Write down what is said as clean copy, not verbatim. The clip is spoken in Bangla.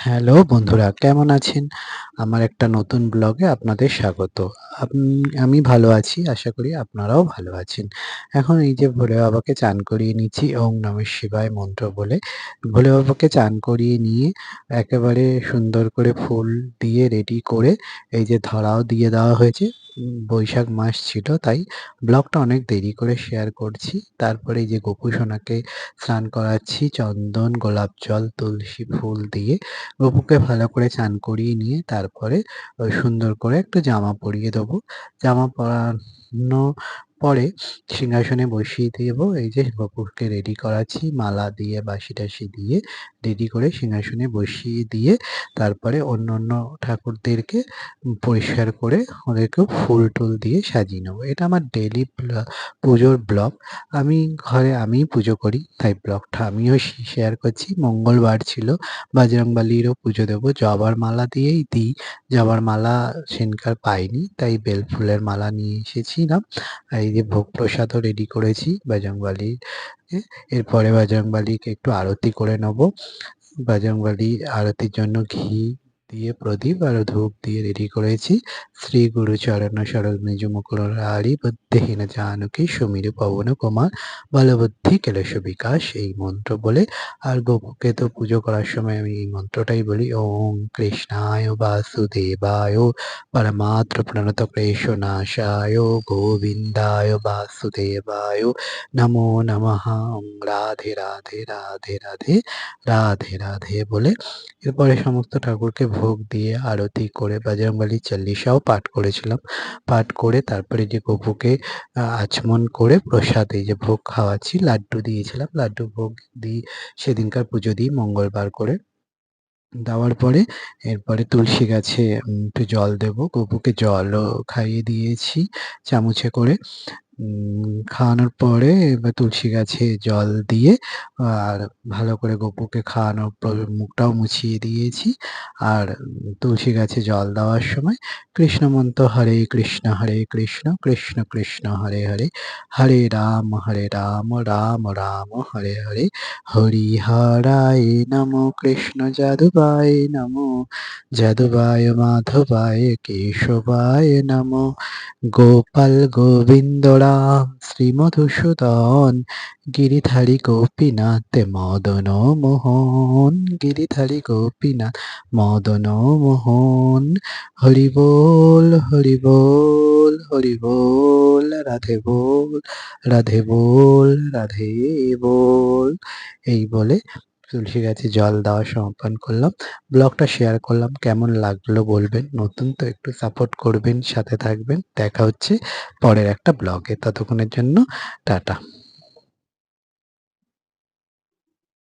হ্যালো বন্ধুরা, কেমন আছেন? আমার একটা নতুন ব্লগে আপনাদের স্বাগত। আমি ভালো আছি, আশা করি আপনারাও ভালো আছেন। এখন এই যে ভোলে বাবাকে চান করিয়ে নিচ্ছি ওং নমঃ শিবায় মন্ত্র বলে। ভোলে বাবাকে চান করিয়ে নিয়ে একেবারে সুন্দর করে ফুল দিয়ে রেডি করে এই যে ধরাও দিয়ে দেওয়া হয়েছে। বৈশাখ মাস ছিল তাই ব্লগটা অনেক দেরি করে শেয়ার করছি। তারপরে এই যে গোপু সোনাকে স্নান করাচ্ছি চন্দন, গোলাপ জল, তুলসী ফুল দিয়ে। গপুকে ভালো করে চান করিয়ে নিয়ে তারপরে সুন্দর করে একটা জামা পরিয়ে দেবো। জামা পরানো পরে সিংহাসনে বসিয়ে দেবো। এই যে গপুকে রেডি করাচ্ছি মালা দিয়ে বাঁশি-টাশি দিয়ে রেডি করে সিংহাসনে বসিয়ে দিয়ে তারপরে অন্য ঠাকুরদেরকে পরিষ্কার করে ওদেরকেও ফুল-টুল দিয়ে সাজিয়ে নেবো। এটা আমার ডেইলি পুজোর ব্লগ। আমিই পুজো করি তাই ব্লগটা আমিও শেয়ার করছি। মঙ্গলবার ছিল, বজরংবলীরও পুজো দেবো। জবার মালা দিয়েই দিই। জবার মালা সেদিনকার পাইনি তাই বেলফুলের মালা নিয়ে এসেছিলাম। আর এই যে ভোগ প্রসাদও রেডি করেছি বজরংবলীর। এরপরে বজরংবলীকে একটু আরতি করে নেবো। বজরংবলী আরতির জন্য ঘি দিয়ে প্রদীপ আর ধূপ দিয়ে রেডি করেছি। শ্রী গুরু চরণ সরল নিজ মুকুরারি বুদ্ধিহীন জানকী সুমিরু পবন কুমার বলবুদ্ধি কেলস বিকাশ এই মন্ত্র বলে। আর গোপুকে তো পুজো করার সময় আমি এই মন্ত্রটাই বলি ওম কৃষ্ণায় বাসুদেবায় পরমাত্র প্রণত ক্লেশ নাশায় গোবিন্দায় বাসুদেবায় নমো নমঃ। রাধে রাধে রাধে রাধে রাধে রাধে বলে এরপরে সমস্ত ঠাকুরকে ভোগ দিয়ে আরতি করে বজরংবলী চল্লিশাও পাঠ করেছিলাম। পাঠ করে তারপরে যে গপুকে আচমন করে প্রসাদ এই যে ভোগ খাওয়াচ্ছি, লাড্ডু দিয়েছিলাম। লাড্ডু ভোগ দিই সেদিনকার পুজো দিই মঙ্গলবার করে। দেওয়ার পরে এরপরে তুলসী গাছে একটু জল দেবো। গপুকে জলও খাইয়ে দিয়েছি চামচে করে। খাওয়ানোর পরে এবার তুলসী গাছে জল দিয়ে আর ভালো করে গপুকে খাওয়ানোর পর মুখটাও মুছিয়ে দিয়েছি। আর তুলসী গাছে জল দেওয়ার সময় কৃষ্ণ মন্ত্র হরে কৃষ্ণ কৃষ্ণ কৃষ্ণ হরে হরে, হরে রাম রাম রাম হরে হরে, হরিহরায় নমো কৃষ্ণ যাদবায় নমো, যাদবায় মাধবায় কেশবায় নমো, গোপাল গোবিন্দ রাম শ্রী মধুসূদন, গিরিধারী গোপীনাথ মদন মোহন, গিরিধারী গোপীনাথ মদন মোহন। হরি বল হরি বল হরি বল, রাধে বল রাধে বল রাধে বল। এই বলে তুলসী গাছে জল দেওয়া সমাপন করলাম। ব্লগটা শেয়ার করলাম। কেমন লাগলো বলবেন। নতুন তো একটু সাপোর্ট করবেন, সাথে থাকবেন। দেখা হচ্ছে পরের একটা ব্লগে। ততক্ষণের জন্য টাটা।